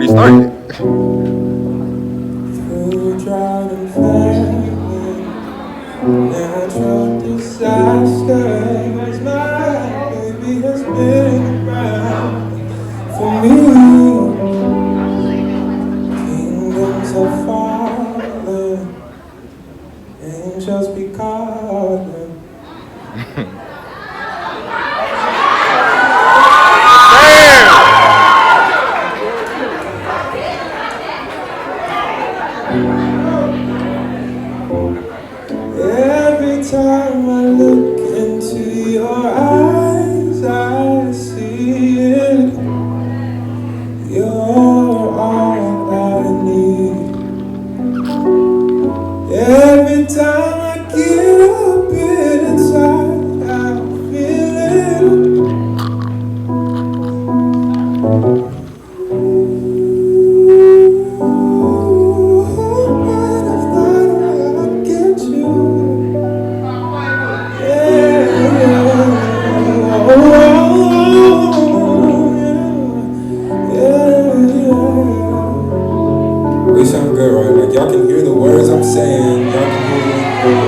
restart it. Natural disasters, my baby has been around for me. Kingdoms are falling, angels be calling. Every time I look into your eyes, I see it. You're all I need. Every time I get a bit inside, I feel it. We sound good, right? Like y'all can hear the words I'm saying. Y'all can hear the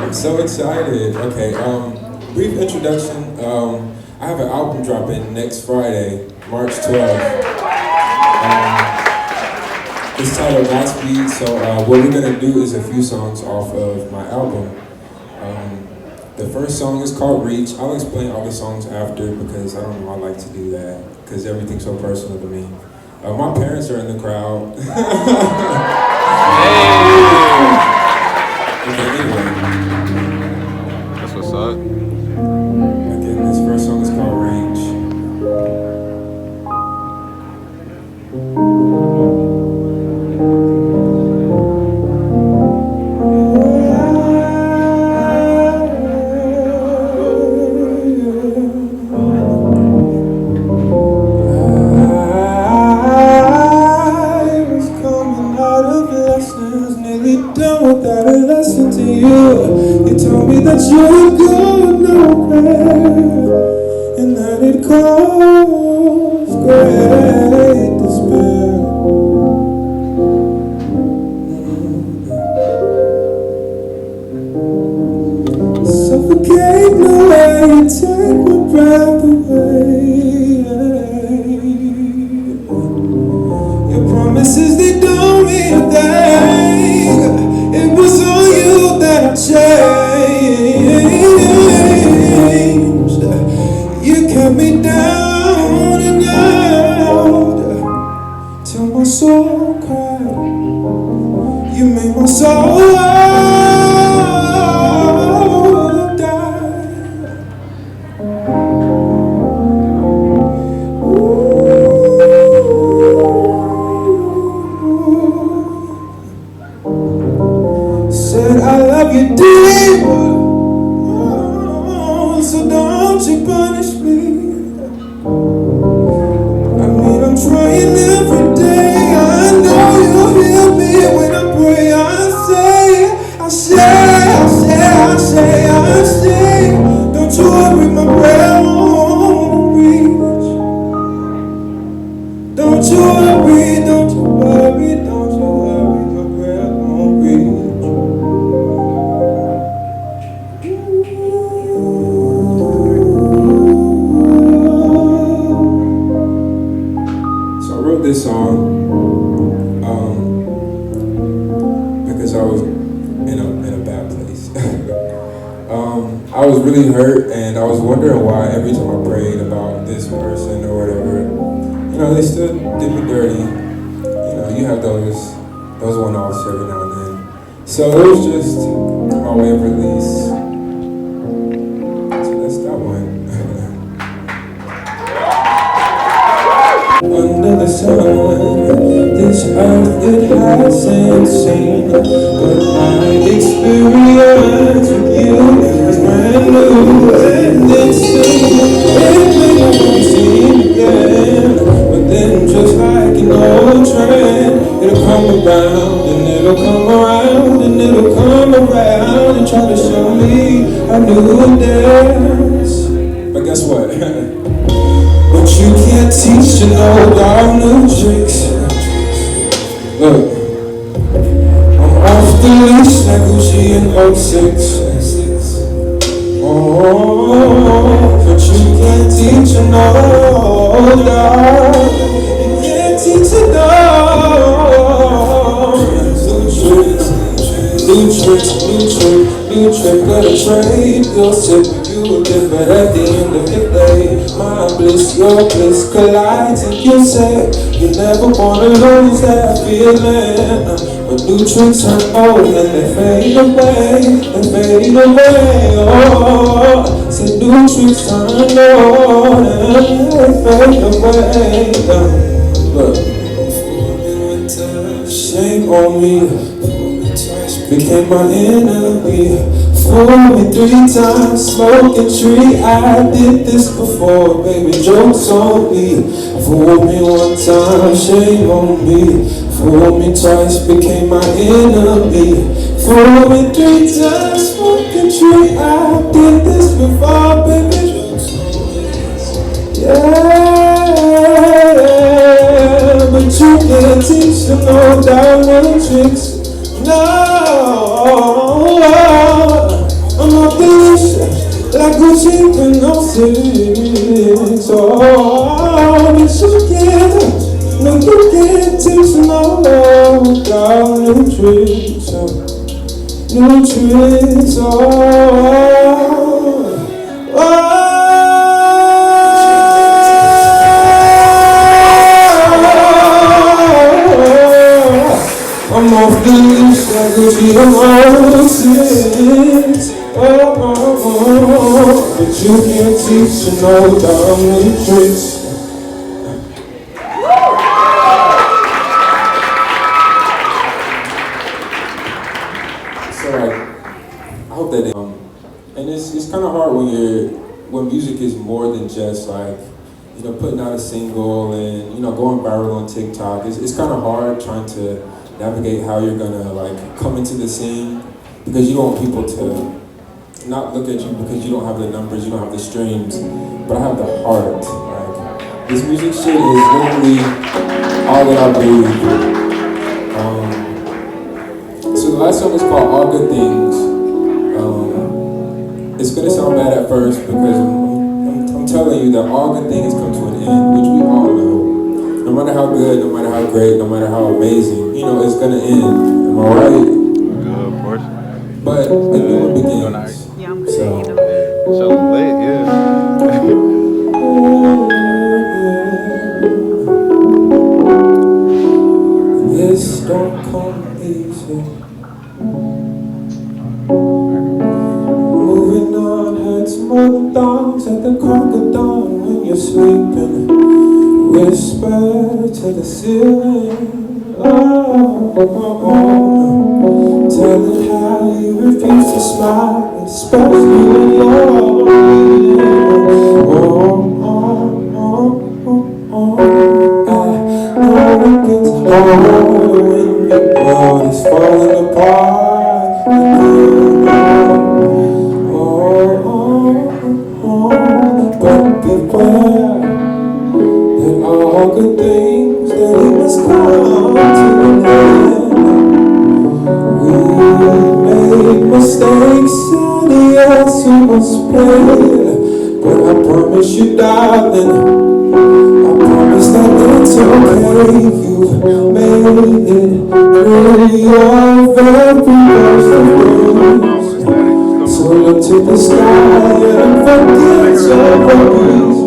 I'm so excited. Okay, brief introduction. I have an album dropping next Friday, March 12th. It's titled Godspeed. So what we're gonna do is a few songs off of my album. The first song is called Reach. I'll explain all the songs after because I don't know, I like to do that because everything's so personal to me. My parents are in the crowd. Okay, anyway. That's what's up. Again, this first song is called Range. Without a lesson to you, you told me that you would go nowhere, and that it caused great despair. Suffocate no way, you take my breath away. Your promises, they don't mean a thing. It was on you that I changed. You kept me down and out till my soul cried. You made my soul die. Said I love you deep, so don't you punish me. I mean, I'm trying every day. I know you'll hear me when I pray. I say, don't you worry, my prayer won't reach. Don't you worry, don't you worry, don't you worry, my prayer won't reach. So I wrote this song because I was in a bad place. I was really hurt, and I was wondering why every time I prayed about this person or whatever, you know, they still did me dirty. You know, you have those one-offs every now and then. So it was just my way of release. So that's that one. Under the sun, this earth, it hasn't seen what my experience with you is brand new, and it seems it may not be seen again, but then just like an old trend, it'll come around and it'll come around and it'll come around and try to show me a new dance. But guess what? What you can't teach, you know, darn new tricks. Look, I'm off the leash like Gucci in 06. Oh, but you can't teach, you know, darn. You can't teach, you know. New trick of the trade. You'll sit with you live, but at the end of the day, my bliss, your bliss collides, and you say you never wanna lose that feeling. But new tricks are old and they fade away, Oh, say new tricks are old and they fade away. Look, shame on me. Became my enemy. Fooled me 3 times, smoking tree. I did this before, baby, joke's on me. Fooled me 1 time, shame on me. Fooled me twice, became my enemy. Fooled me 3 times, smoking tree. I did this before, baby, joke's on me. Yeah, but you can't teach them no diamond tricks. No, I'm not delicious like Gucci in 06. Oh, but you can't, no, you can't teach no without new tricks, new tricks. I'm off the leash like Gucci in 06. But you can't teach, you know, diamond tricks. So I hope that and it's kind of hard when music is more than just like, you know, putting out a single and, you know, going viral on TikTok. It's kind of hard trying to navigate how you're gonna like come into the scene, because you don't want people to not look at you because you don't have the numbers, you don't have the streams, but I have the heart. Like, this music shit is literally all that I breathe. So the last song is called All Good Things. It's gonna sound bad at first because I'm telling you that all good things come to an end, which we all know. No matter how good, no matter how great, no matter how amazing, you know, it's gonna end. Am I right? Good portion. But a new one begins. Yeah, I'm good. So, So lit, yeah. this don't come easy. Moving on hurts more than thongs at the crack of dawn when you're sleeping. Whisper to the ceiling, telling how you refuse to smile, especially when you're bleeding. I know it gets hard when your world is falling apart. But beware. All good things that it must come to an end. We made mistakes and yes, we must pay. But I promise you, darling, I promise that it's okay. You've made it through your very worst of days. So look to the sky and forget your worries.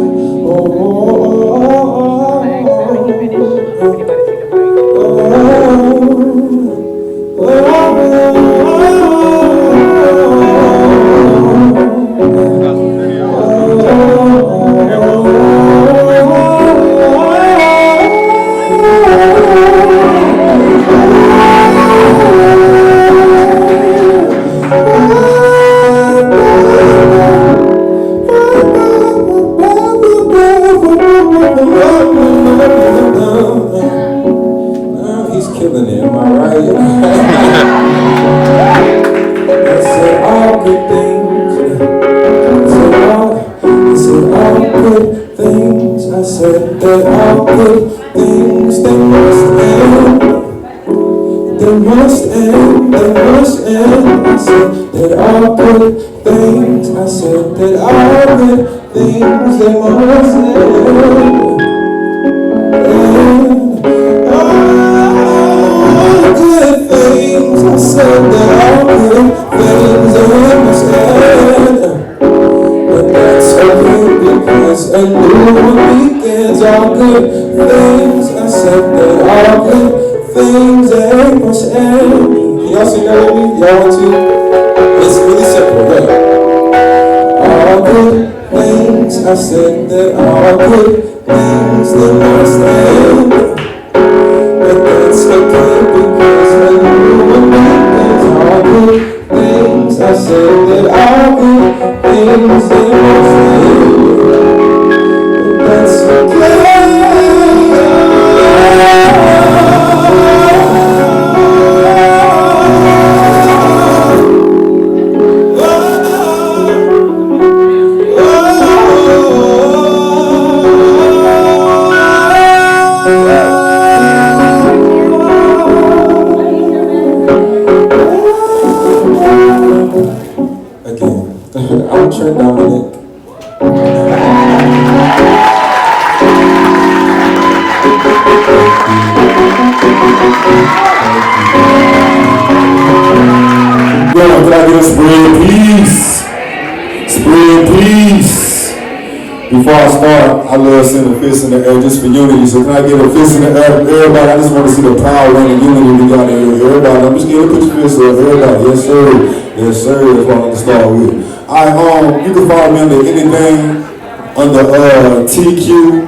I said that all good things, they must end. They must end, they must end. I said that all good things, I said that all good things, they must end. All good things, I said that all good things, they must end. But that's okay because a new one begins. All good things, I said that all good things, they must end. Can y'all sing that with me? Y'all want to? It's really simple, look. All good things, I said that all good things, they must end. But that's okay because a new one begins. All good things, I said that all good things, they must end. But that's okay. I'm Trent Dominic. Yo, can I get a spread, please? Spread, please. Before I start, I love sending fists in the air just for unity. So can I get a fist in the air? Everybody, I just want to see the power and the unity we got in here. Everybody, I'm just going to put your fists up. Everybody, yes sir. Yes sir, that's what I'm going to start with. You can follow me under anything under TQWUDITDO.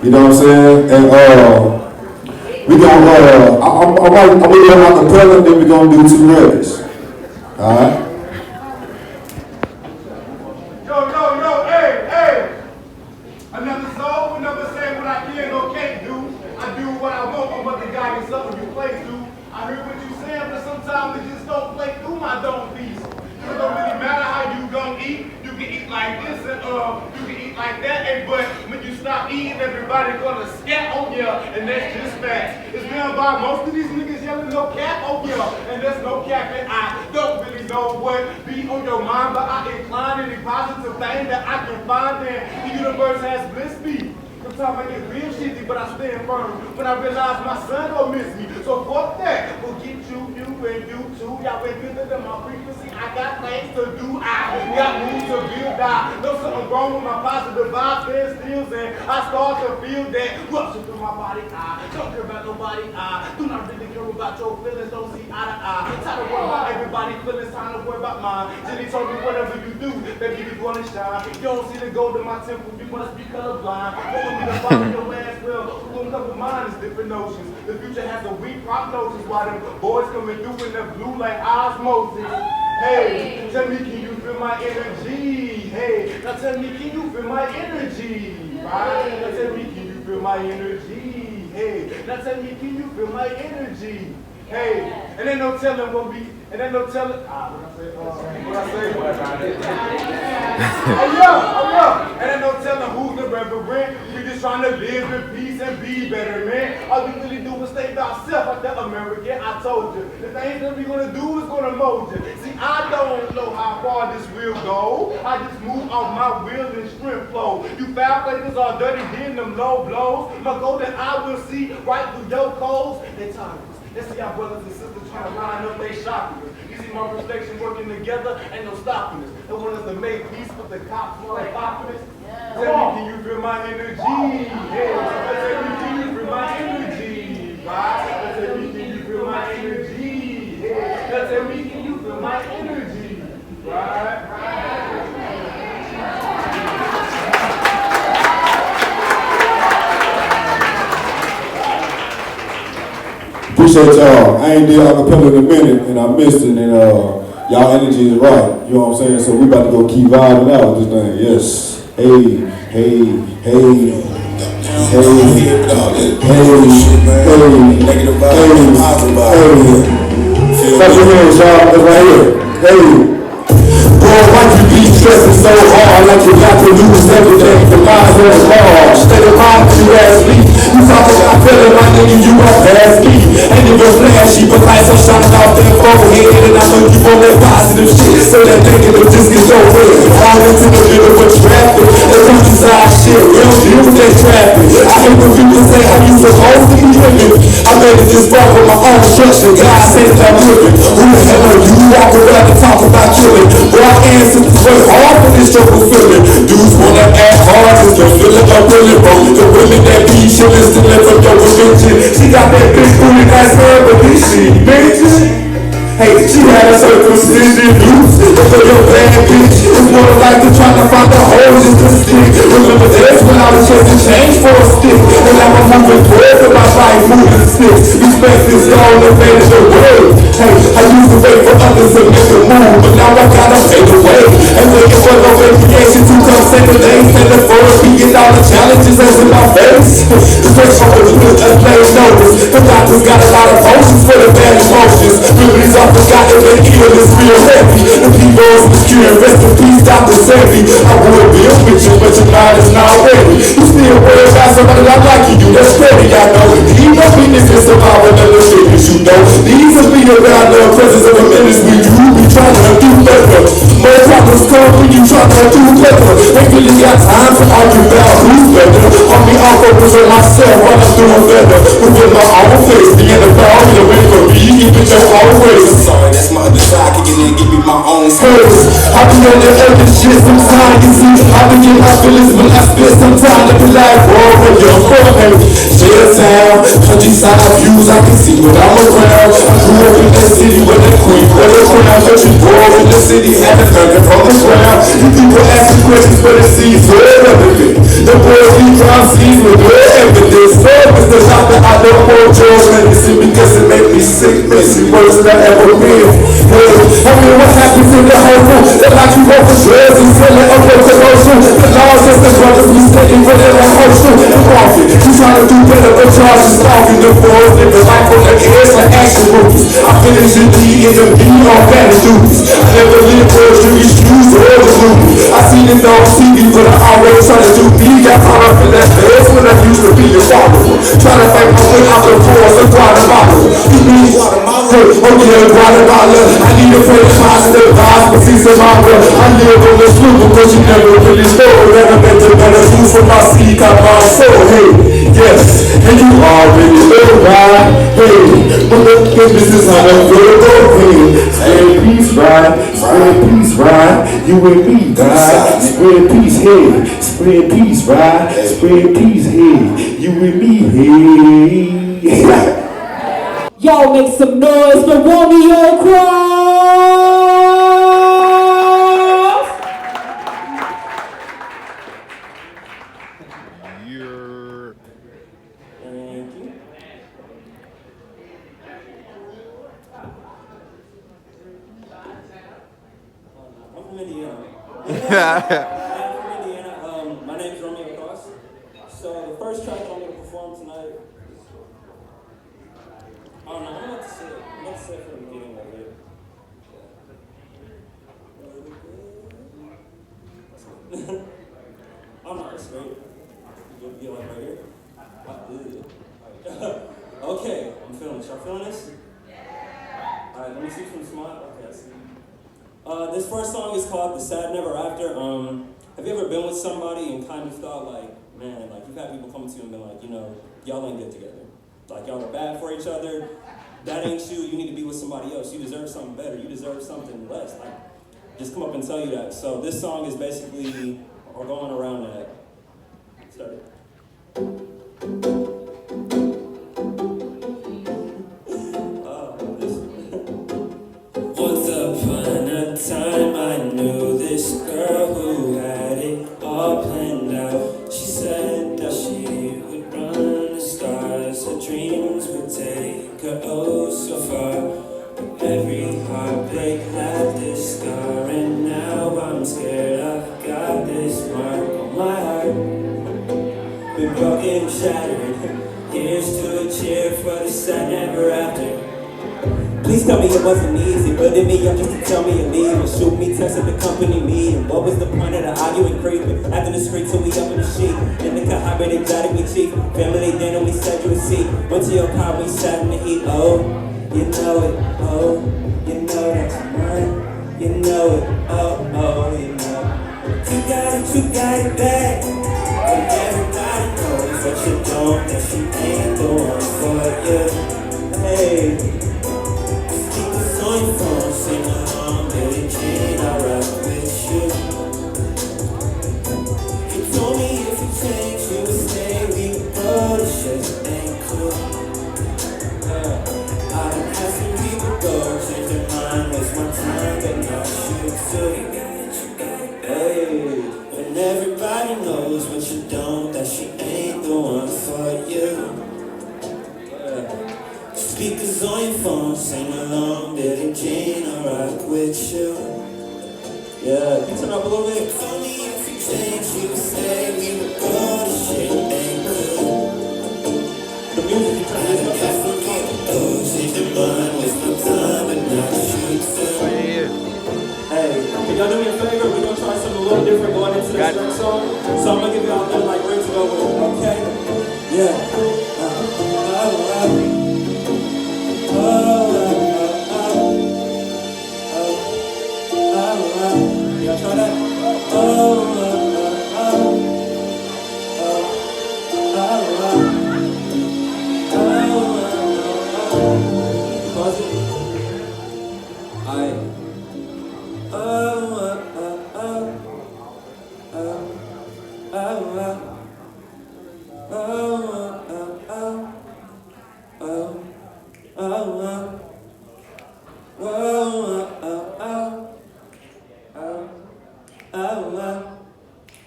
You know what I'm saying? And we gonna I'm gonna do an acapella, then we're gonna do 2 records. Alright? Yo, hey. Another soul will never say what I can or can't do. I do what I want or what the guy is up when you play to. I hear what you saying, but sometimes it just don't play through my don't piece. It don't really matter how you gonna eat. You can eat like this and you can eat like that, but when you stop eating, everybody gonna scat on you, and that's just facts. It's been by most of these niggas yelling no cap on you, and there's no cap, and I don't really know what be on your mind, but I incline any positive thing that I can find, and the universe has blessed me. Sometimes I get real shitty, but I stand firm when I realize my son gon' miss me. So fuck that. Forget you and you too. Y'all way bigger than my frequency. I got things to do. I got moves to build. I know something wrong with my positive vibes, stand still, and I start to feel that rushing through my body. I don't care about nobody. I do not really care about your feelings. Don't see eye to eye. Time to worry about everybody's feelings. Time to worry about mine. Jenny told me whatever you do, baby, you gonna shine. You don't see the gold in my temple. You must be colorblind. To follow your ass well, who gonna cover mine is different notions. The future has a weak prognosis while them boys coming through in the blue like osmosis. Hey, tell me, can you feel my energy? Hey, now tell me, can you feel my energy? Right? Now tell me, can you feel my energy? Hey, now tell me, can you feel my energy? Hey, and ain't no telling what we, and ain't no telling, what I say? Oh yeah, and ain't no telling who's the reverend. We just trying to live in peace and be better, man. All we really do is stay by ourselves like the American. I told you, the things that we gonna do is gonna mold you. See, I don't know how far this will go. I just move off my will and strength flow. You foul players are dirty, getting them low blows. My goal that I will see right through your codes. They times. Let's see our brothers and sisters trying to line up their chakras. You see my reflection working together, ain't no stopping us. They want us to make peace, but the cops want to stop us. Tell me, can you feel my energy? Yeah. Tell me, can you feel my energy? Right? Tell me, can you feel my energy? Yeah. Tell me, can you feel my energy? Right? Appreciate y'all. I ain't did acapella in a minute, and I missed it, and y'all energy is right. You know what I'm saying? So we about to go keep vibing out with this thing. Yes. Hey. Clap your hands, y'all. That's right here. Hey. Boy, why you be stressing so hard like you got to lose everything for miles on the bar. Stay the mind when you ask me. You talk about feeling my nigga, you gon' pass me. Ain't even flashy, but lights are shining off that forehead. And I know you want that positive shit, so that negative just get your way. All into the middle of traffic. That countryside shit, real deal with that traffic. I hate when people say how you supposed to be living. I made it this far with my own structure. God says that I'm living. Who the hell are you? Walk around and talk about killing. Well, I answer this way hard for this trouble feeling. Dudes wanna act hard, just don't feel like I'm really broke. The women that be chillin' still live from your religion. She got that big booty, nice hair, but this shit bitch. Hey, she had a circumcision loose. For your bad bitch, it's more like to try to find the hole in the stick. Remember this when I was chasing change for a stick. And now I'm moving forward with my life moving sticks. Respect is gone and fade the world. Hey, I used to wait for others to make a move, but now I gotta fade away. And waiting for no recreation to come second day. Standing for it, beating all the challenges that's in my face. The first one was with a plain notice. The doctors got a lot of potions for the bad emotions. Memories are forgotten, but here is real heavy. The people is secure, rest in peace, Dr. Sebi. I would be a with you, but your mind is not ready. You still worry about somebody not liking you, that's steady, I know. He must be missing somehow another figures, you know. These will be around the presence of a menace when you be trying to do better. More problems come when you try to do better. Ain't really got time to argue about who's better. On me, I'll focus on myself while I'm doing better. Within my own face, being a power, you're waiting for me, give it your own ways. Sorry, that's my other side. Can get in, give me my own First, I be on that other shit sometimes, you see. I be getting my feelings when I spend some time to be like, whoa, when you're forehead. Jail town, countryside views, I can see when I'm around. I grew up in that city where the queen, where the crown. Country boy in the city, had to learn from the ground. You people asking questions, but it seems real everything. The boys be crime scenes with real evidence. Lord is the doctor, I don't want your medicine because it make me sick, messy, worse than I ever been. Hey, I mean, what happens in the whole room? They like you go for drugs and selling up your commercial. The laws just the brothers be steady with it on hustle and profit. You trying to do better, but y'all just stalking the boys. Living life on the edge like action movies. I finish in D in the B on bad duties. I never lived for a street shoes or the movie. I seen it on TV, but I always try to do me. Got caught up in that mess when I used to be a follower. Trying to fight my way out the force of Guatemala. You mean Guatemala? Oh yeah, Guatemala. I need to pray positive vibes, but see some opera. I live on the sloop, but you never really know that I'm meant to better use for my seed, got my soul. Hey, yes, and you already know why. Hey, but look, this is how I'm gonna go. Hey, spread peace, right? Spread peace, right? You and me, right? Spread peace, hey. Spread peace, right? Spread peace, hey. You and me, hey. Y'all make some noise for Romeo Cross! You're. Thank you. I'm from Indiana. My name is Romeo Cross. So the first track I'm going to perform tonight, I don't know, I'm about to say it from the beginning of it. I'm not straight. You'll be like right here. Okay, I'm feeling this. Y'all feeling this? Alright, let me see some smile. Okay, I see. This first song is called The Sad Never After. Have you ever been with somebody and kind of thought like, man, like you've had people come to you and been like, you know, y'all ain't good together. Like y'all are bad for each other. That ain't you. You need to be with somebody else. You deserve something better. You deserve something less. Like, just come up and tell you that. So this song is basically, or going around that. Start it. Once upon a time I knew this girl who had it all planned out. She said that she would run the stars. Her dreams would take her oh so far. But every heartbreak had this scar. And now I'm scared I've got this mark on my heart. Been broken, shattered. Here's to a cheer for the sad never after. Please tell me it wasn't easy, building me up just to tell me you leave and shoot me, text at the company meeting. What was the point of the arguing, creeping? After the street till we up in the sheet. Indica hybrid, exotic, we cheap. Family dinner, we said you a seat. Went to your car, we sat in the heat. Oh, you know it. Oh, you know that you're mine. You know it. Oh, oh, you know it. You got it bad. But everybody knows that you don't, that she ain't the one for you. Hey. On your phone, sing along, Billie Jean, I rock with you. You told me if you change, you would stay, we would go, this shit ain't cool. I done had some people go, change their mind, waste my time, but not you too. Hey, when everybody knows what you don't, that she ain't the one for you. Speakers on your phone, sing along, Billie Jean, I rock with you. Yeah, you turn up a little bit. Tell me if you change, you would say we would go, this shit ain't cool. The music you turn this up. That's what people do, change their mind, waste my time, but not you too. Hey, can y'all do me a favor? We're gonna try something a little different going into this next song. So I'm gonna give y'all a little like ring to go with, okay? Yeah. Y'all try that? Pause it. Alright.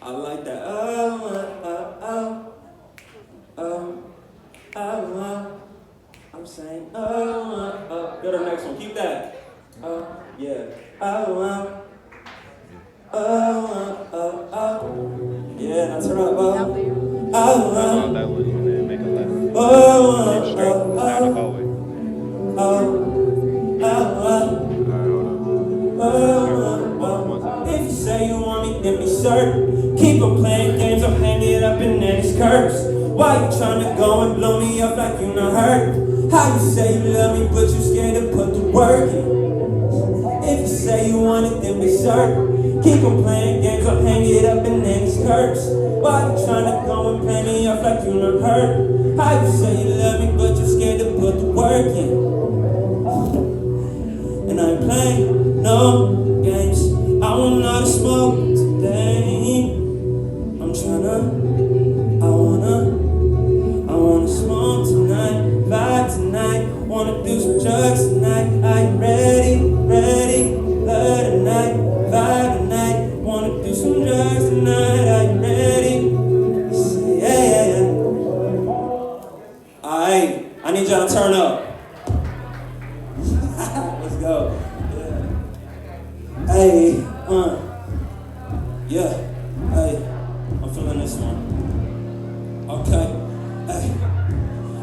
I like that. I'm saying, go to the next one. Keep that. Yeah. Yeah, now turn up. On that one and then make a left. Keep straight down the hallway. If you say you want me, then be certain. Keep on playing games, I'm hanging up in his curves. Why you tryna go and blow me up like you not hurt? How you say you love me, but you scared to put the work in? If you say you want it, then be certain. Keep on playing games, I'm hanging up in his curves. Why you tryna go and play me up like you not hurt? How you say you love me, but you scared to put the work in? And I ain't playing no games. I want all the smoke today. I'm tryna, I wanna smoke tonight, vibe tonight, wanna do some drugs tonight. Are you ready? Love tonight, vibe tonight, wanna do some drugs tonight. Are you ready? Say yeah. Alright, I need y'all to turn up. Let's go. Yeah. Hey, yeah. Hey, I'm feeling this one. Okay. Hey.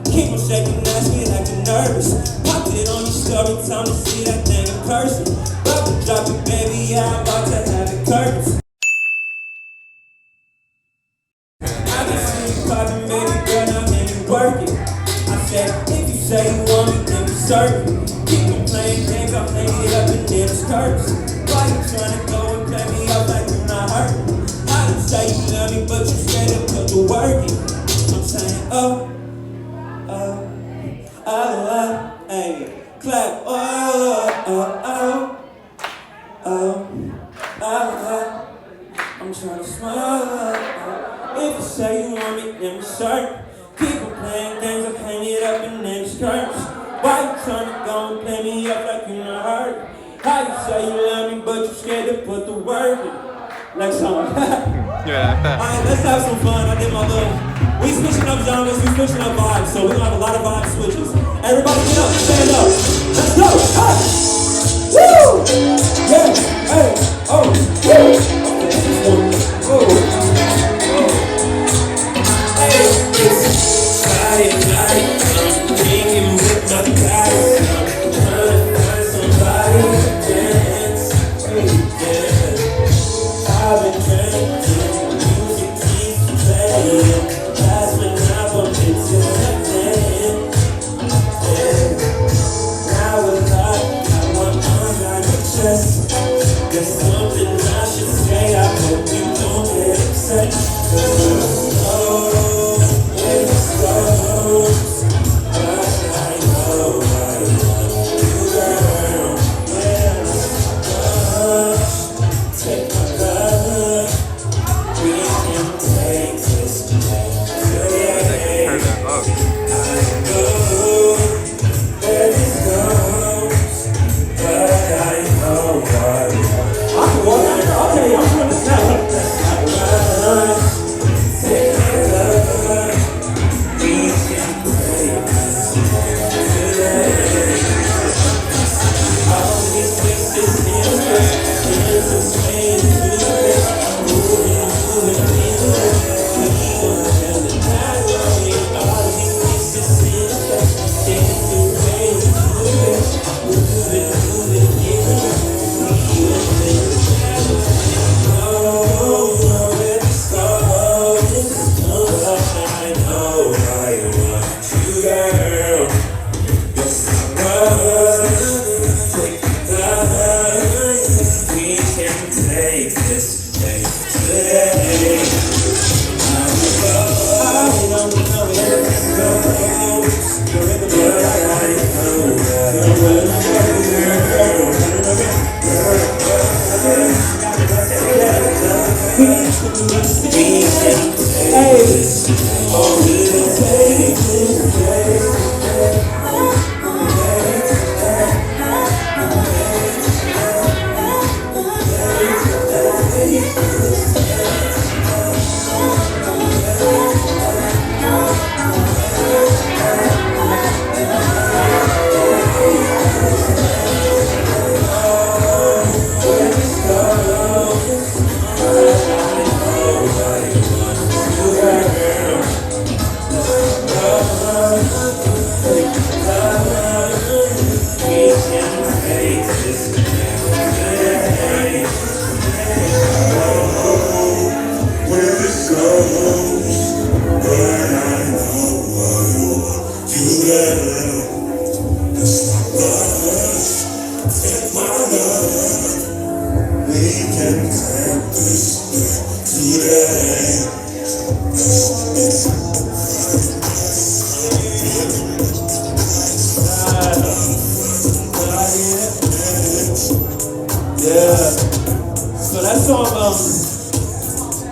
Keep on shaking ass, me like you're nervous. Popped it on your story, time to see that thing in person. About to drop it, baby, yeah, I'm about to have it curtains. I can see you popping, baby girl, now can you work it? I said, if you say you want me, then be certain. Keep on playing games, I'll hang it up in them skirts. Why you tryna go and play me up like you're not hurting? I didn't say you love me, but you scared to put the work in. I'm saying, hey, clap, I'm trying to smile. If you say you want me, then be certain. Keep on playing games, I'll hang it up in them skirts. Why you tryna go and play me up like you not hurt? How you say you love me, but you scared to put the work in? Next song. Alright, let's have some fun. I did my little. We switching up genres, we switching up vibes, so we're gonna have a lot of vibe switches. Everybody get up, stand up. Let's go. Hey. Woo! Yeah. Hey. Oh. Woo. Okay, this one. Oh. Hey. It's Friday night. I'm drinking with my guys. I'm trying to Yeah. So that song,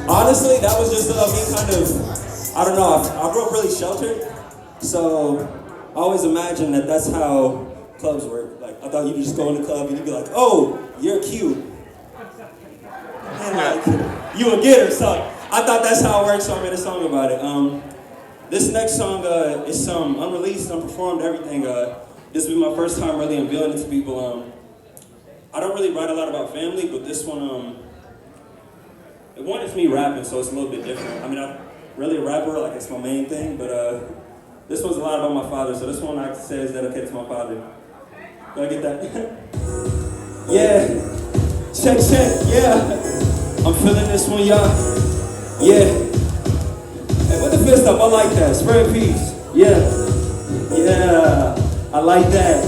honestly, that was just me kind of, I don't know, I grew up really sheltered, so I always imagined that that's how clubs work. Like, I thought you could just go in the club and you'd be like, oh, you're cute. And like, you would get her, so I thought that's how it works, so I made a song about it. This next song is some unreleased, unperformed, everything. This will be my first time really unveiling it to people. I don't really write a lot about family, but this one, one is me rapping, so it's a little bit different. I mean, I'm really a rapper, like it's my main thing, but this one's a lot about my father, so this one I say is dedicated to my father. Do I get that? Yeah. Check, yeah. I'm feeling this one, y'all. Yeah. Hey, put the fist up, I like that. Spread peace. Yeah. Yeah. I like that.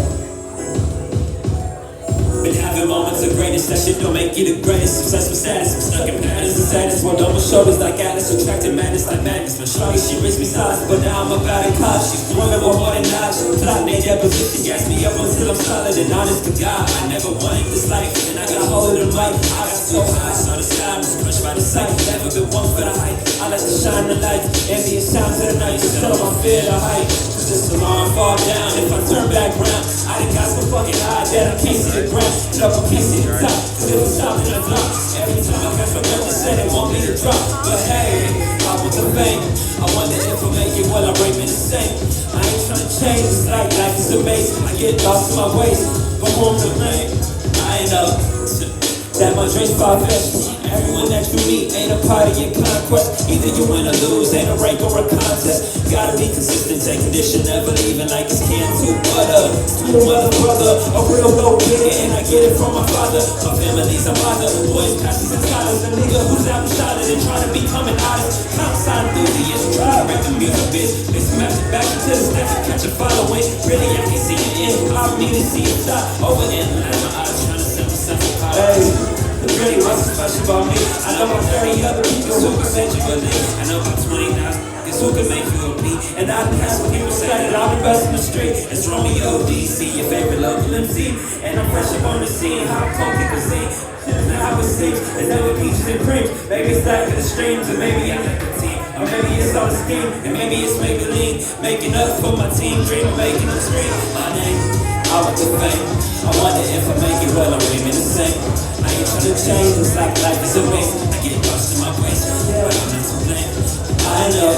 Been having moments of greatness, that shit don't make you the greatest. Obsessed with status, I'm stuck in patterns and sadness. One double shoulders like Atlas, attracted madness like madness. My shawty, she raised me silence, but now I'm about in college. She's women with more than knowledge. Plot made deposition, gas me up until I'm solid and honest to God. I never wanted this life, and I got a hold of the mic. I got so high, saw the sky, was crushed by the sight. Never been one for the hype, I like to shine the light. Ambient sounds of the night, just tell them I fear the height. Just alarm fall down, if I turn back round, I done got so fucking high that I can't see the ground. And up, I can't see the top, cause if I'm stopping, I drop. Every time I catch my breath, they said they want me to drop. But hey, I want the fame. I wonder if I make it, will I bring me the same? I ain't trying to change, it's like life is amazing. I get lost in my ways, but home to blame. I ain't know that my dreams far-fetched. Everyone that you meet ain't a part of your conquest. Either you win or lose, ain't a rank or a contest. Gotta be consistent, take condition, never leaving like it's canned to butter. You mother, brother, a real low nigga, and I get it from my father. My family's a mother, boys, passes and scholars. A nigga who's out shot and trying to become an artist. Outside enthusiast, try to break the music biz. It's magic back into the steps and catch a following. Really, I can see it in. I need to see it stop over in. My eyes trying to set myself apart. Hey. It really wasn't special about me. I know about 30 other people who can send you a link. I know about 20,000 niggas who can make you a beat. And I done had some people say that I'm the best in the street. It's Romeo DC, your favorite local MC. And I'm fresh up on the scene, how cold people sing. And how it seems, there's never peaches and creams. Maybe it's lack of the streams, and maybe I'm like a team. Or maybe it's all the scheme, and maybe it's Maybelline. Making up for my team, dream of making them scream. My name, I want the fame. I wonder if I make it, well, I'm aiming the same. I ain't trying to change, it's like life is amazing. I get lost in my ways, but I'm not to blame. I know,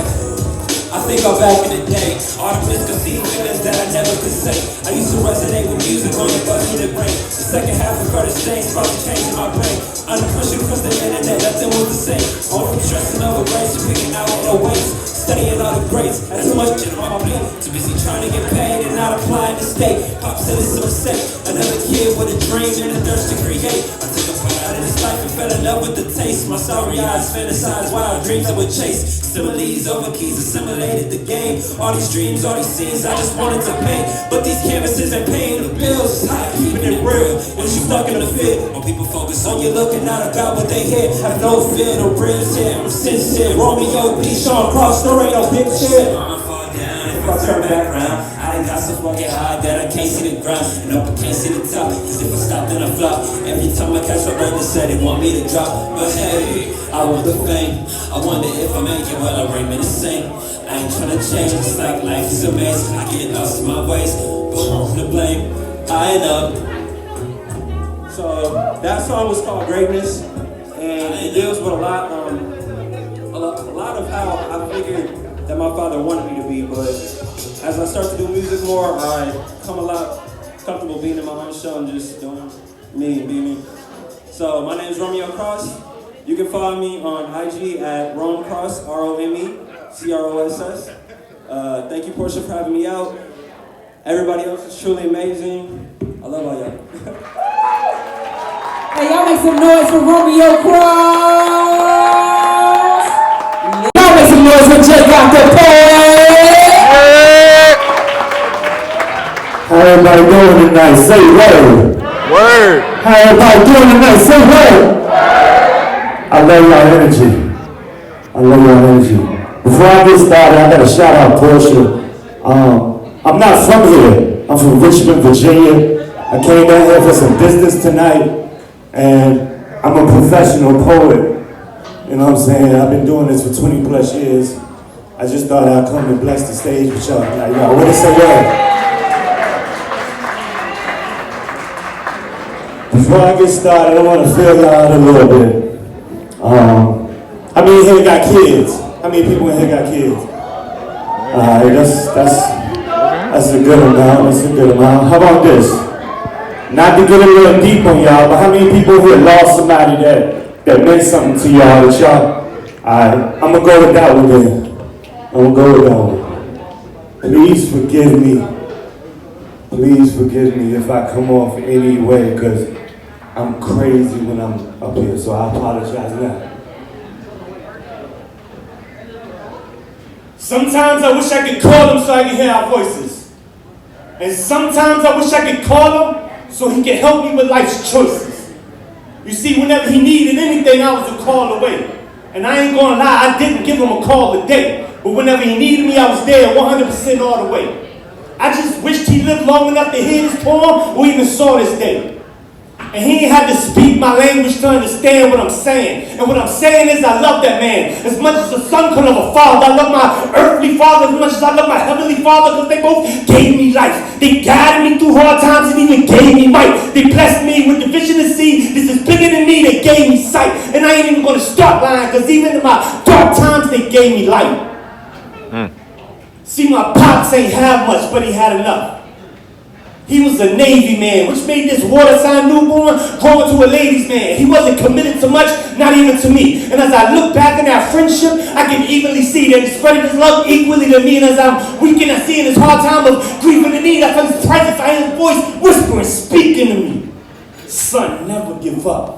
I think I'm back in the day. All the misconceived feelings that I never could say. I used to resonate with music on your buzz in the brain. The second half of Curtis James brought the change in my brain. Under pressure across the internet, nothing was the same. All from stressing over grades to picking out no weights. Studying all the greats, that's too much shit on my plate. Too busy trying to get paid and not applying to state. Pop said it's so sick. Another kid with a dream and a thirst to create. I took a part out of this life and fell in love with the taste. My sorry eyes fantasize wild dreams I would chase. Similes over keys assimilated the game. All these dreams, all these scenes I just wanted to paint. But these canvases ain't paying the bills. It's hot, keeping it real. Once you stuck in the field, when people focus on you looking out about what they hear. Have no fear, the real shit, I'm sincere. Romeo B. Sean Cross, story of big shit. I'ma fall down if I turn back round. I done got so fucking high that I can't see the ground. And up I can't see the top, cause if I stop then I flop. Every time I catch my breath they say they want me to drop. But hey, I want the fame. I wonder if I make it, well I remain the same. I ain't tryna change, it's like life is amazing. I get lost in my ways, but I'm to blame. I know. So that song was called Greatness, and it deals with a lot of how I figured that my father wanted me to be, but as I start to do music more, I come a lot comfortable being in my own show and just doing me and being me. So my name is Romeo Cross. You can follow me on IG at ROMECROSS, ROMECROSS. Thank you, Portia, for having me out. Everybody else is truly amazing. I love all y'all. Hey, y'all make some noise for Romeo Cross. Y'all make some noise for JGOTTDAPOET. How everybody doing tonight? Say word. Word. How everybody doing tonight? Say word. I love y'all energy. I love y'all energy. Before I get started, I gotta shout out Portia. I'm not from here. I'm from Richmond, Virginia. I came down here for some business tonight, and I'm a professional poet. You know what I'm saying? I've been doing this for 20 plus years. I just thought I'd come and bless the stage with y'all. Like, y'all, what is that? Before I get started, I want to fill y'all out a little bit. How many here got kids? How many people in here got kids? Alright, that's a good amount. That's a good amount. How about this? Not to get a little deep on y'all, but how many people here lost somebody that meant something to y'all? That y'all? Alright, I'm gonna go with that one then. I'm gonna go with that one. Please forgive me. Please forgive me if I come off any way, because I'm crazy when I'm up here, so I apologize now. Sometimes I wish I could call him so I can hear our voices. And sometimes I wish I could call him so he can help me with life's choices. You see, whenever he needed anything, I was a call away. And I ain't gonna lie, I didn't give him a call today. But whenever he needed me, I was there 100% all the way. I just wished he lived long enough to hear this poem or even saw this day. And he ain't had to speak my language to understand what I'm saying. And what I'm saying is I love that man. As much as a son could love a father, I love my earthly father as much as I love my heavenly father, because they both gave me life. They guided me through hard times and even gave me might. They blessed me with the vision to see this is bigger than me. They gave me sight. And I ain't even going to start lying, because even in my dark times, they gave me light. See, my pops ain't have much, but he had enough. He was a Navy man, which made this water sign newborn grow into a ladies' man. He wasn't committed to much, not even to me. And as I look back in that friendship, I can evenly see that he spread his love equally to me. And as I'm weak and I see in his hard time of grief and need, I feel his presence, I hear his voice whispering, speaking to me. Son, never give up.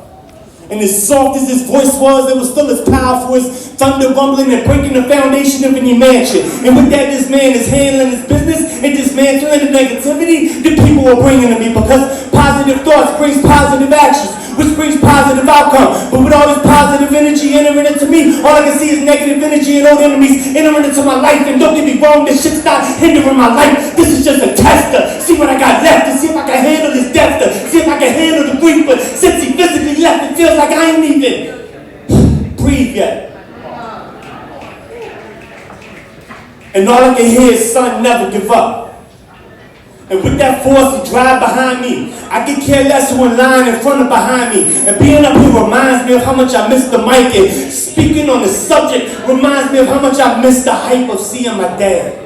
And as soft as his voice was, it was still as powerful as thunder rumbling and breaking the foundation of any mansion. And with that, this man is handling his business and dismantling the negativity that people were bringing to me, because positive thoughts brings positive actions, which brings positive outcome. But with all this positive energy entering into me, all I can see is negative energy and old enemies entering into my life. And don't get me wrong, this shit's not hindering my life. This is just a tester. See what I got left, to see if I can handle this depth, to see if I can handle the grief. But since he physically left, it feels like I ain't even breathe yet. And all I can hear is, son, never give up. And with that force to drive behind me, I could care less who in line in front or behind me. And being up here reminds me of how much I miss the mic. And speaking on the subject reminds me of how much I miss the hype of seeing my dad.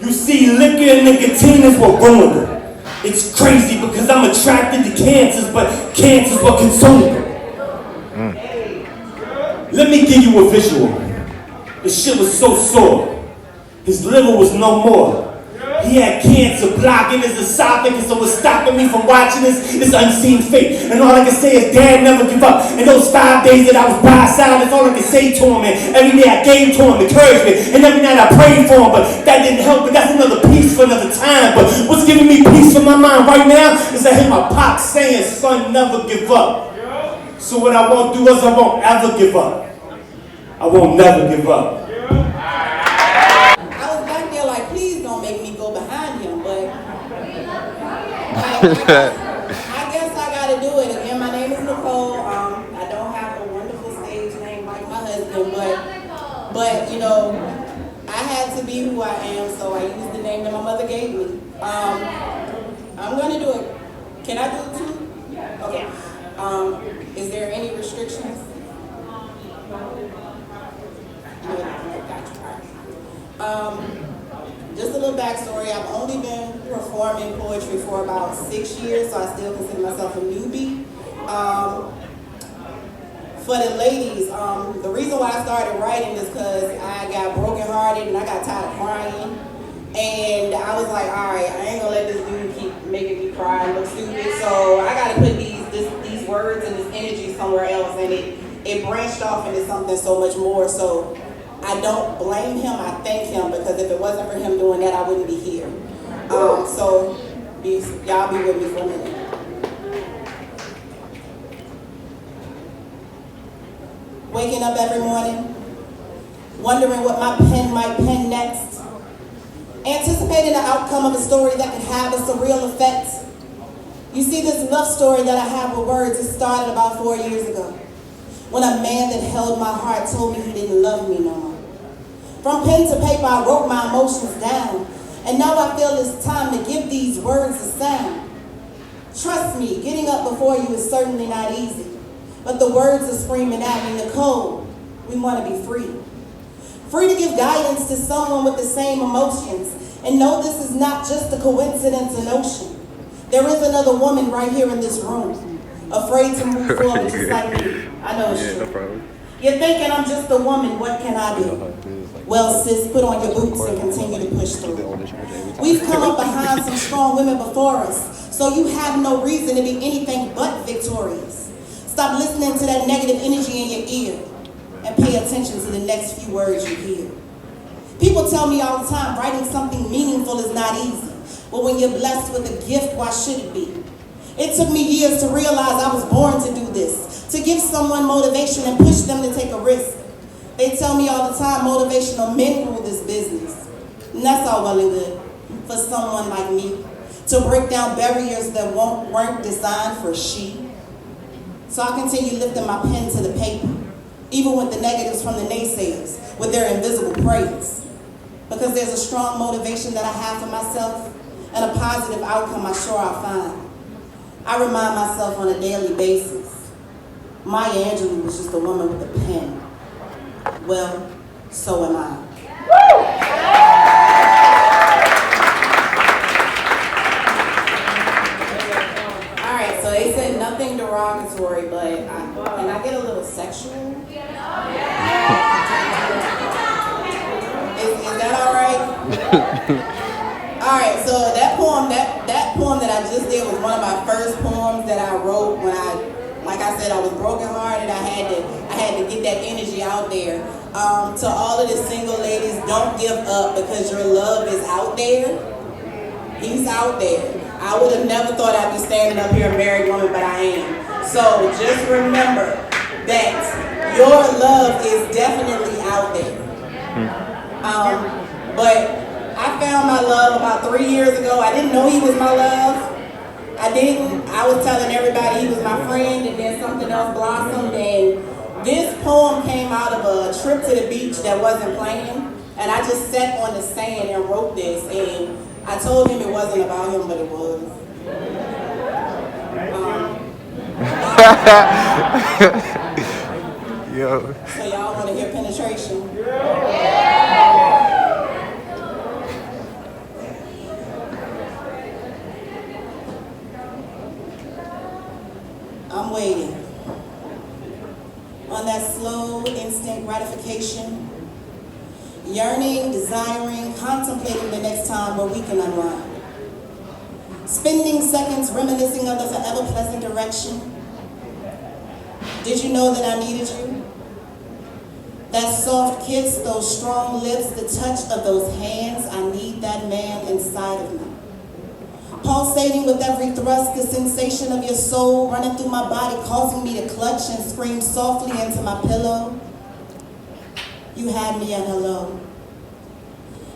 You see, liquor and nicotine is what ruined her. It's crazy because I'm attracted to cancers, but cancers what consume them. Let me give you a visual. The shit was so sore. His liver was no more. He had cancer blocking his esophagus, so it was stopping me from watching this unseen fate. And all I can say is, Dad never give up. And those 5 days that I was by his side, that's all I can say to him. And every day I gave to him encouragement. And every night I prayed for him, but that didn't help. But that's another piece for another time. But what's giving me peace in my mind right now is I hear my pop saying, son, never give up. So what I won't do is I won't ever give up. I won't never give up. I guess I gotta do it. Again, my name is Nicole. I don't have a wonderful stage name like my husband, but you know, I had to be who I am, so I used the name that my mother gave me. I'm gonna do it. Can I do it too? Okay. Is there any restrictions? Just a little backstory. I've only been performing poetry for about 6 years, so I still consider myself a newbie. For the ladies, the reason why I started writing is because I got brokenhearted and I got tired of crying. And I was like, all right, I ain't gonna let this dude keep making me cry and look stupid. So I gotta put these words and this energy somewhere else, and it branched off into something so much more. So I don't blame him, I thank him, because if it wasn't for him doing that, I wouldn't be here. So y'all be with me for a minute. Waking up every morning, wondering what my pen might pen next, anticipating the outcome of a story that could have a surreal effect. You see, this love story that I have with words, it started about 4 years ago, when a man that held my heart told me he didn't love me no more. From pen to paper, I wrote my emotions down, and now I feel it's time to give these words a sound. Trust me, getting up before you is certainly not easy, but the words are screaming at me, Nicole, we want to be free. Free to give guidance to someone with the same emotions, and know this is not just a coincidence or notion. There is another woman right here in this room, afraid to move forward just like me. I know it's true. No problem. You're thinking I'm just a woman, what can I do? Well, sis, put on your boots and continue to push through. We've come up behind some strong women before us, so you have no reason to be anything but victorious. Stop listening to that negative energy in your ear and pay attention to the next few words you hear. People tell me all the time, writing something meaningful is not easy. But when you're blessed with a gift, why should it be? It took me years to realize I was born to do this, to give someone motivation and push them to take a risk. They tell me all the time motivational men rule this business. And that's all well and good for someone like me, to break down barriers that weren't designed for she. So I continue lifting my pen to the paper, even with the negatives from the naysayers, with their invisible praise. Because there's a strong motivation that I have for myself, and a positive outcome I'm sure I'll find. I remind myself on a daily basis, Maya Angelou was just a woman with a pen. Well, so am I. All right, so they said nothing derogatory, but can I get a little sexual? Is that all right? All right, so that poem that I just did was one of my first poems that I wrote when like I said, I was brokenhearted. I had to get that energy out there. To all of the single ladies, don't give up because your love is out there. He's out there. I would have never thought I'd be standing up here a married woman, but I am. So just remember that your love is definitely out there. But I found my love about 3 years ago. I didn't know he was my love. I didn't. I was telling everybody he was my friend, and then something else blossomed. And this poem came out of a trip to the beach that wasn't planned. And I just sat on the sand and wrote this. And I told him it wasn't about him, but it was. Yo. So y'all want to hear penetration? I'm waiting on that slow, instant gratification, yearning, desiring, contemplating the next time where we can unwind. Spending seconds reminiscing of the forever pleasant direction. Did you know that I needed you? That soft kiss, those strong lips, the touch of those hands, I need that man inside of me. Pulsating with every thrust, the sensation of your soul running through my body, causing me to clutch and scream softly into my pillow. You had me at hello.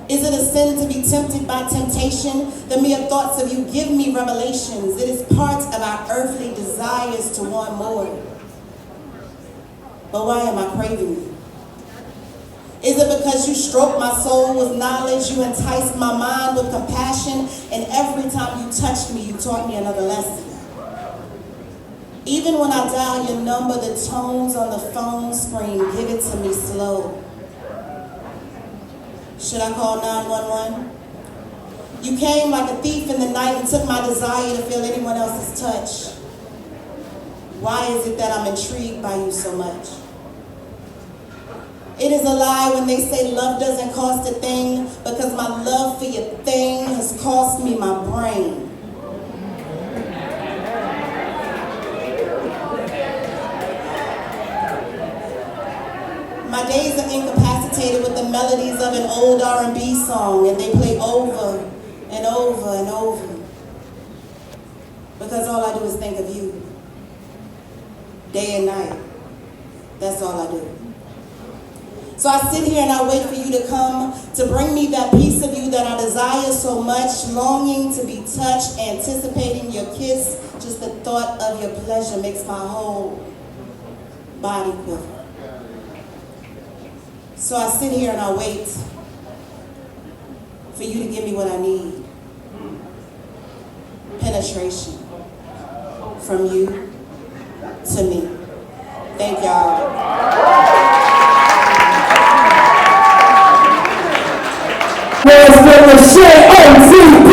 Is it a sin to be tempted by temptation? The mere thoughts of you give me revelations. It is part of our earthly desires to want more. But why am I craving you? Is it because you stroke my soul with knowledge, you enticed my mind with compassion, and every time you touched me, you taught me another lesson? Even when I dial your number, the tones on the phone screen give it to me slow. Should I call 911? You came like a thief in the night and took my desire to feel anyone else's touch. Why is it that I'm intrigued by you so much? It is a lie when they say love doesn't cost a thing, because my love for your thing has cost me my brain. My days are incapacitated with the melodies of an old R&B song, and they play over and over and over. Because all I do is think of you. Day and night. That's all I do. So I sit here and I wait for you to come to bring me that piece of you that I desire so much, longing to be touched, anticipating your kiss. Just the thought of your pleasure makes my whole body quiver. So I sit here and I wait for you to give me what I need. Penetration from you to me. Thank y'all. Where's the LASHAY O.T.B?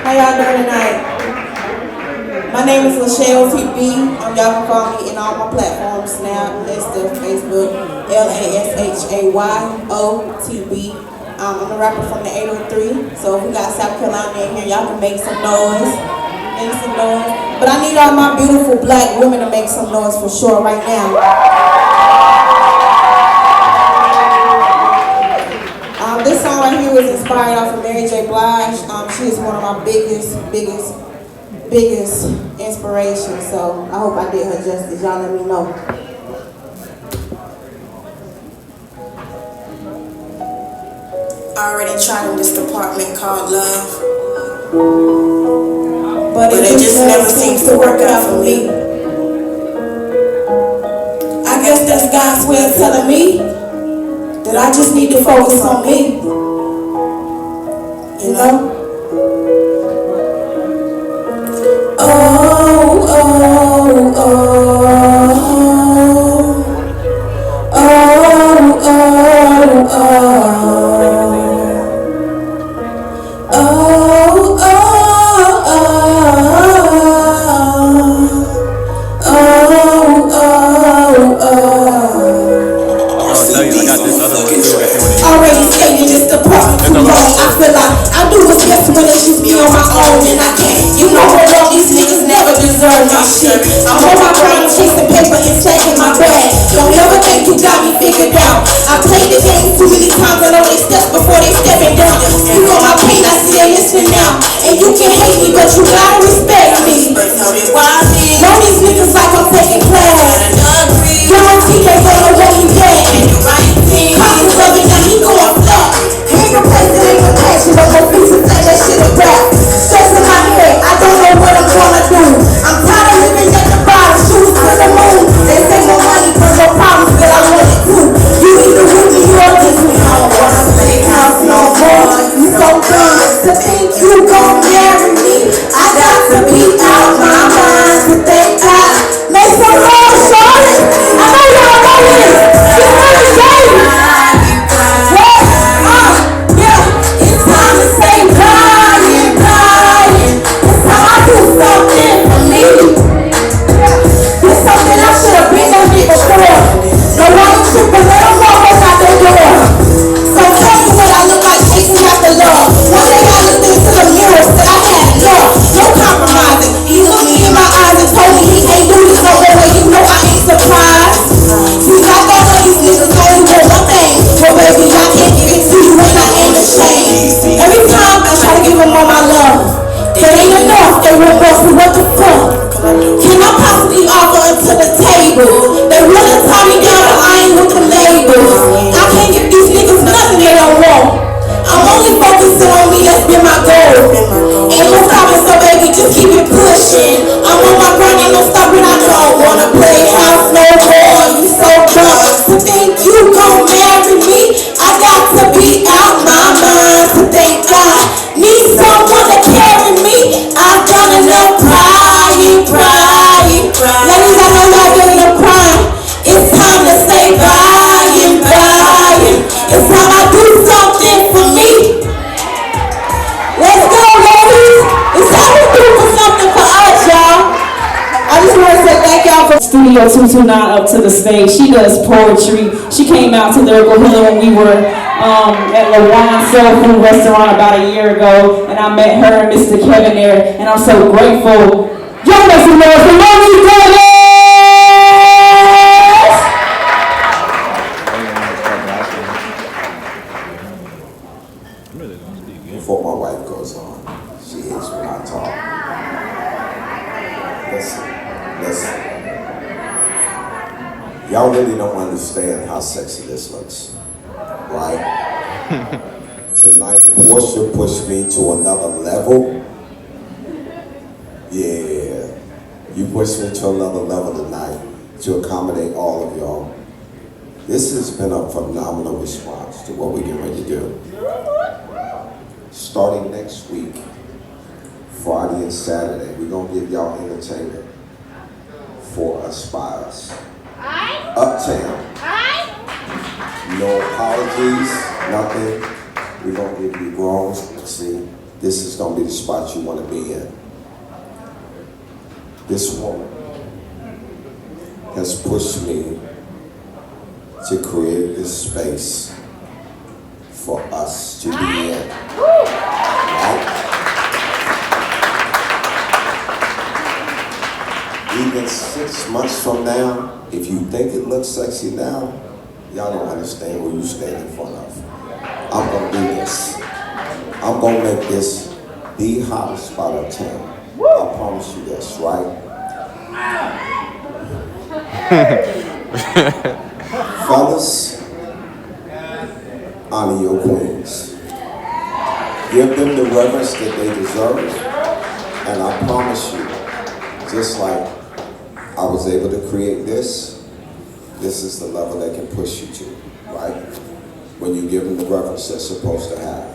How y'all doing tonight? My name is LASHAY O.T.B. Y'all can follow me in all my platforms, Snap, Insta, Facebook, LASHAY O.T.B. I'm a rapper from the 803, so if we got South Carolina in here, y'all can make some noise. Make some noise. But I need all my beautiful black women to make some noise for sure right now. This song right here was inspired off of Mary J. Blige. She is one of my biggest inspirations. So I hope I did her justice. Y'all let me know. I already tried in this department called love, but it just never seems to work out for me. I guess that's God's way of telling me that I just need to focus on me, you know? Oh, oh, oh, oh, oh, oh, already stated this department too long. I feel like I do what's best when it's just me on my own and I can't. You know what, all these niggas never deserve my shit. I'm on my grind, chasing paper and stacking my bag. Don't ever think you got me figured out. I played the game too many times, I know they steps before they stepping down. You know my pain, I see they listening now. And you can hate me, but you gotta respect me. Know these niggas like I'm taking class. Guarantee they gonna want me back. Collins loving, now he going flat. Ain't replacing, ain't replacing, but no pieces like that shit a rap. Stress in my head, I don't know what I'm gonna do. I'm tired of living at the bottom, shoes to the moon. They say more money for no problems that I want it too. You either with me or against me. I don't wanna play house no more. You so dumb to think you gon' marry me. I got to be out my mind to thank God. Make some noise, shorty. I know y'all know this. You wanna say it's time to say crying, crying. It's time I do something for me. It's something I should have been on it before. No one should but let them know what's out the door. So tell me what I look like chasing after love. One day I looked into the mirror, said I had enough. No compromising. He looked me in my eyes and told me he ain't do this no more. You know I ain't surprised. See, I thought all these niggas only want one thing. But baby, I can't give it to you and I ain't ashamed. Every time I try to give them all my love, that ain't enough. They want more, so what the fuck? Can I possibly offer it to the table? They wanna tie me down, but I ain't with the labels. I can't give these niggas nothing they don't want. I'm only focusing on me, that's been my goal. Ain't no stopping, so baby, just keep it pushing. I'm on my grind, ain't no stopping, I don't wanna play house no more. You so dumb to think you gon' marry me. I got to be out my mind to thank God. Need someone to carry me. I've done enough crying, crying, crying. Ladies, I know y'all doing enough crying. It's time to say bye, bye. It's time I do something for me. Let's go, ladies. It's time to do something for us, y'all. I just want to say thank y'all for Studio 229 up to the stage. She does poetry. She came out to Lyrical Healing when we were at LaWan Soul Food Restaurant about a year ago, and I met her and Mr. Kevin there, and I'm so grateful. Y'all make some noise for Lonnie Davis! Before my wife goes on, she hates when I talk. Listen. y'all really don't understand how sexy this looks, right? Tonight, Portia pushed me to another level. Yeah, you pushed me to another level tonight to accommodate all of y'all. This has been a phenomenal response to what we're getting ready to do. Starting next week, Friday and Saturday, we're gonna give y'all entertainment for us by us. Uptown. No apologies, nothing. We're gonna give you grown. See, this is gonna be the spot you wanna be in. This woman has pushed me to create this space for us to be in. Right? Even 6 months from now, if you think it looks sexy now, y'all don't understand who you stand in front of. I'm gonna do this. I'm gonna make this the hottest spot of town. I promise you this, right? Fellas, honor your queens. Give them the reverence that they deserve. And I promise you, just like I was able to create this, this is the level they can push you to, right? When you give them the reverence they're supposed to have.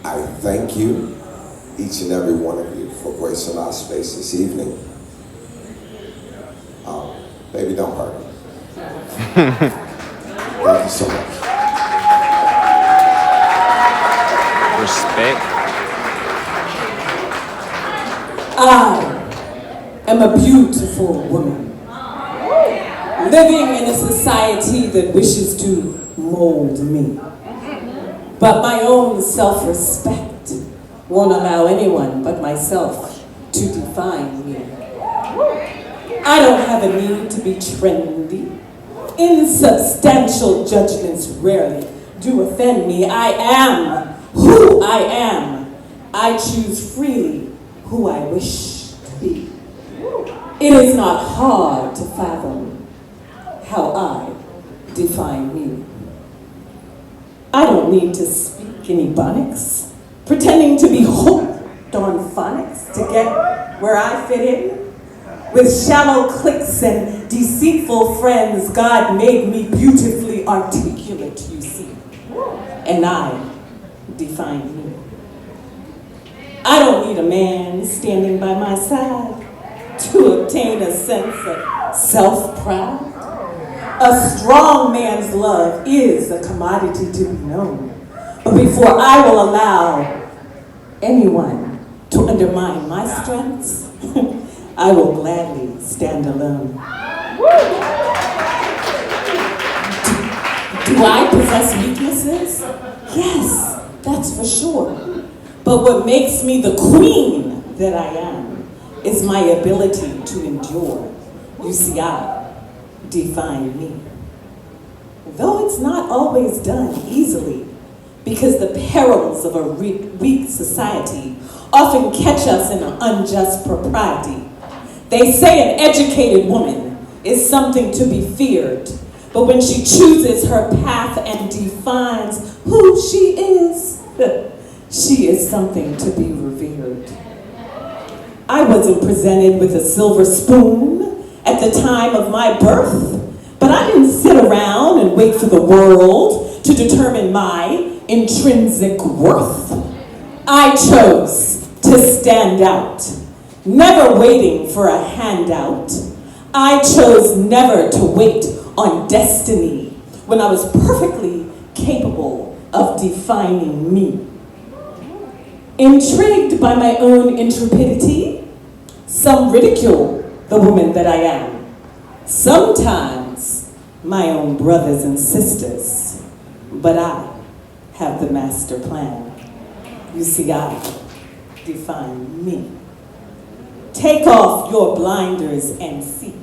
I thank you, each and every one of you, for gracing our space this evening. Baby, don't hurt me. Thank you so much. Respect. I am a beautiful woman, living in a society that wishes to mold me. But my own self-respect won't allow anyone but myself to define me. I don't have a need to be trendy. Insubstantial judgments rarely do offend me. I am who I am. I choose freely who I wish to be. It is not hard to fathom how I define me. I don't need to speak any bonics, pretending to be hooked on phonics to get where I fit in. With shallow cliques and deceitful friends, God made me beautifully articulate, you see. And I define me. I don't need a man standing by my side to obtain a sense of self-pride. A strong man's love is a commodity to be known. But before I will allow anyone to undermine my strengths, I will gladly stand alone. Do I possess weaknesses? Yes, that's for sure. But what makes me the queen that I am is my ability to endure. You see, I define me. Though it's not always done easily, because the perils of a weak society often catch us in an unjust propriety. They say an educated woman is something to be feared, but when she chooses her path and defines who she is something to be revered. I wasn't presented with a silver spoon at the time of my birth, but I didn't sit around and wait for the world to determine my intrinsic worth. I chose to stand out, never waiting for a handout. I chose never to wait on destiny when I was perfectly capable of defining me. Intrigued by my own intrepidity, some ridicule the woman that I am. Sometimes my own brothers and sisters, but I have the master plan. You see, I define me. Take off your blinders and see.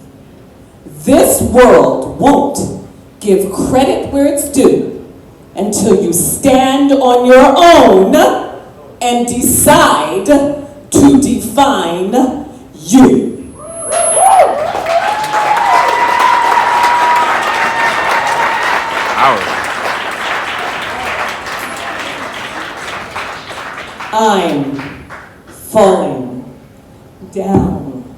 This world won't give credit where it's due until you stand on your own and decide to define you. I'm falling down,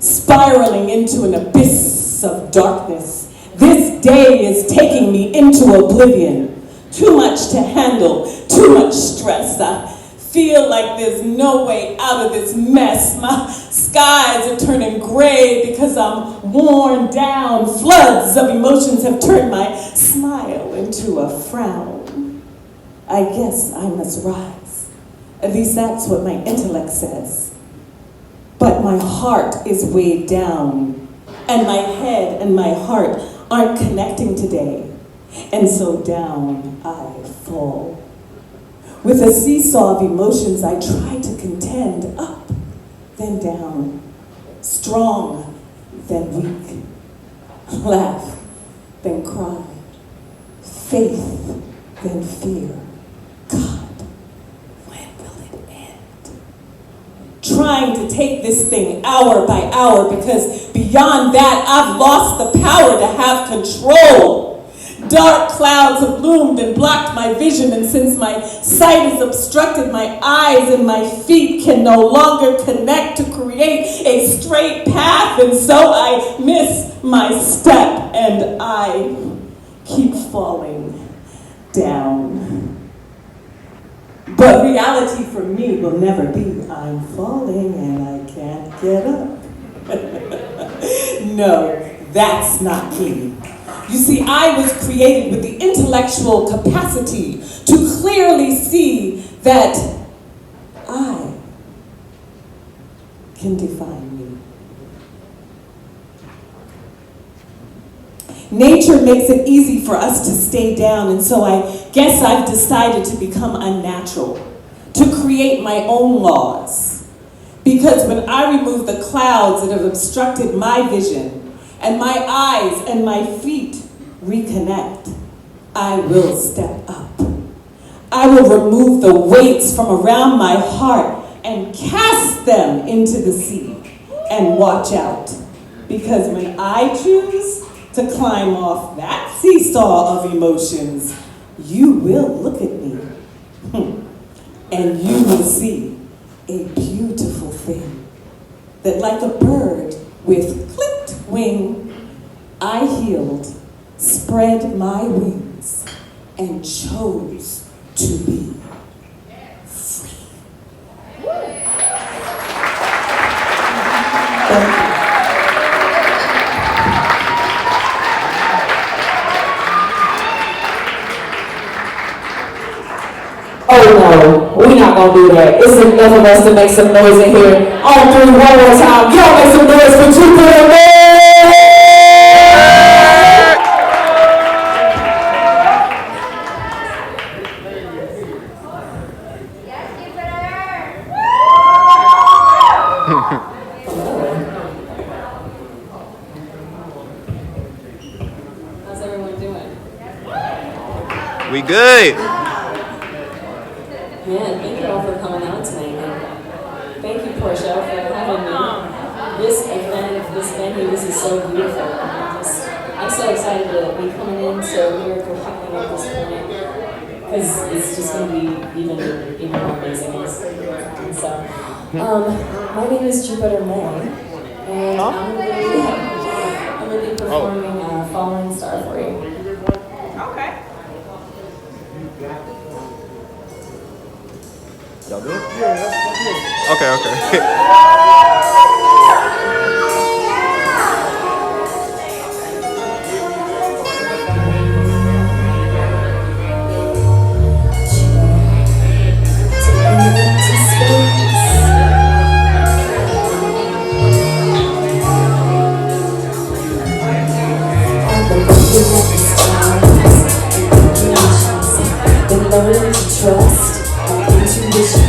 spiraling into an abyss of darkness. This day is taking me into oblivion. Too much to handle, too much stress. I feel like there's no way out of this mess. My skies are turning gray because I'm worn down. Floods of emotions have turned my smile into a frown. I guess I must rise. At least that's what my intellect says. But my heart is weighed down, and my head and my heart aren't connecting today. And so down I fall. With a seesaw of emotions, I try to contend, up, then down, strong, then weak, laugh, then cry, faith, then fear. God, when will it end? Trying to take this thing hour by hour, because beyond that, I've lost the power to have control. Dark clouds have loomed and blocked my vision, and since my sight is obstructed, my eyes and my feet can no longer connect to create a straight path, and so I miss my step, and I keep falling down. But reality for me will never be, I'm falling and I can't get up. No, that's not me. You see, I was created with the intellectual capacity to clearly see that I can define me. Nature makes it easy for us to stay down, and so I guess I've decided to become unnatural, to create my own laws. Because when I remove the clouds that have obstructed my vision, and my eyes and my feet reconnect, I will step up. I will remove the weights from around my heart and cast them into the sea, and watch out. Because when I choose to climb off that seesaw of emotions, you will look at me and you will see a beautiful thing that, like a bird with clipped wing, I healed, spread my wings, and chose to be free. Thank you. Oh no, we're not gonna do that. It's enough of us to make some noise in here. On three, one more time. Y'all make some noise for JGOTTDAPOET! How's everyone doing? We good. Man, thank you all for coming out tonight. And thank you, Portia, for having me. This event, this venue, this is so beautiful. I'm so excited to be coming into Lyrical Healing at this point, because it's just going to be even more amazing. So, my name is JGOTTDAPOET, and I'm going to be performing Falling Star for you. Okay. Y'all do it? Yeah. Okay. Learn to trust my intuition,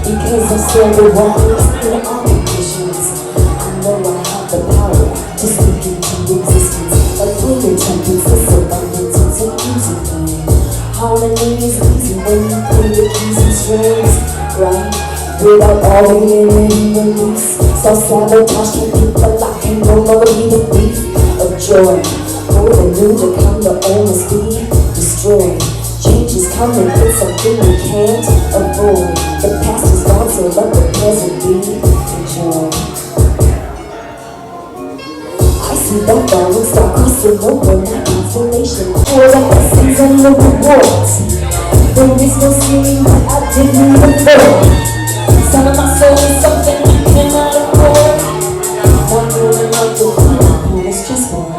because I'm still the one in all conditions. I know I have the power to speak into existence. Like winter trumpets, this abundance is an easy thing. Harmony is easy when you play the keys and strings, right? Without all the in release, self-sabotage can keep the lock and no longer be the thief of joy. for the new to come, the old must be destroyed. Change is coming, it's something we can't avoid. The past is gone, so let the present be enjoyed. I see the falling star crossing over my constellation. For the blessings and the rewards, there is no seeing what I didn't before. Some of my soul is something I cannot afford. Wondering like the one on this chessboard.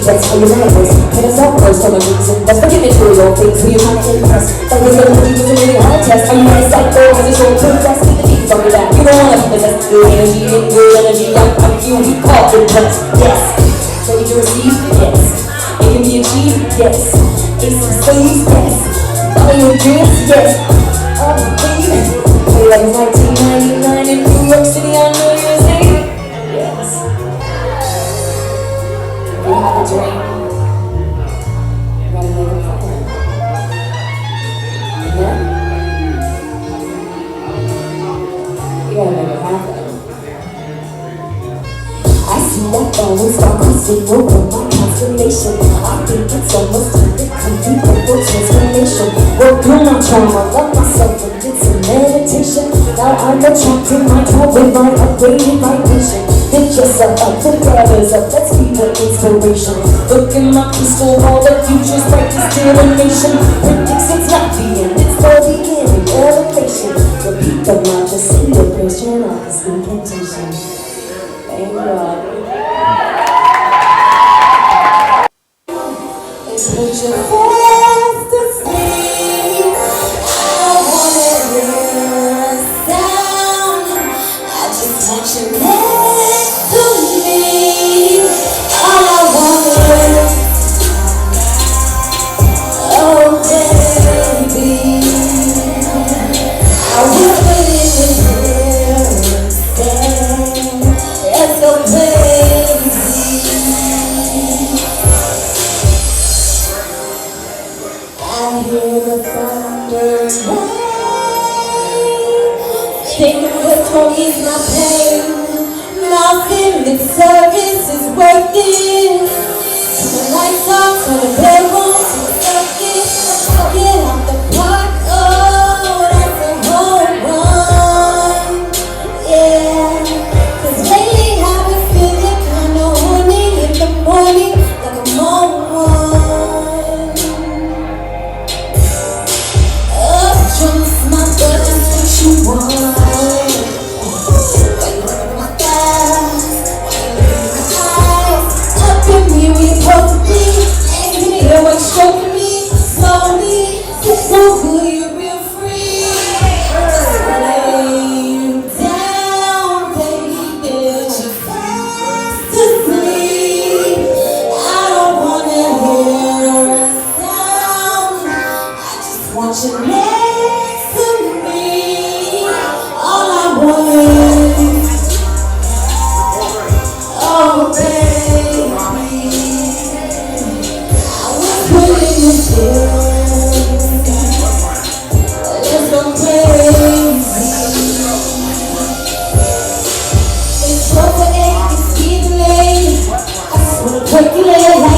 That's how you manifest. Hit us up first on the reason. That's forget material things who you're trying to impress. Like we're gonna leave with a really hard test. Are you in a psycho? Has it shown to rest? Get the deep from your back. You don't wanna possess good energy and good energy. I'm you, we call it blessed. Yes. Ready to receive? Yes. It can be achieved? Yes. It's space? Yes. Follow your dreams? Yes. Oh, baby. Play like it's 1999 in New York City on New Year's Eve. Yes. You have a dream, you gotta make it happen. Amen? You gotta make it happen. I see that falling star crossing over my constellation. I think it's almost time to come deep for transformation. Work on my trauma, love myself and did some meditation. Now I'm attracting my tribe with my upgraded vibration. Lift yourself up, lift others up, let's be the inspiration. Look in my crystal ball, the future's bright destination. Predicts it's not the end, it's the beginning, elevation. Repeat the mantra, say the prayer, turn off this incantation. Thank God. And put your hands to sleep. I don't wanna hear a sound. I just want you next to me. All I want is, oh baby, I will put it in here instead. It's so crazy. I hear the thunder rain. Thinking this won't ease my pain. Nothing lip service is worth it. Turn the lights off, turn the bedroom to a circuit. Get out the park, oh, that's a home run. Yeah, 'cause lately I've been feeling kinda horny in the morning, like I'm on one. Up jumps my butt, that's what you want. Why you looking at my thighs? Why you looking at my eyes? Up in me, we supposed to be. Ain't in here, why you stroking me? Slowly, it's so good, you're real free. Lay you down, baby, put your face to sleep. I don't wanna hear a sound. I just want you next to me. All I want is, oh baby, I was put in this bed. Let's go crazy. It's 12:08, it's getting late. I just wanna percolate.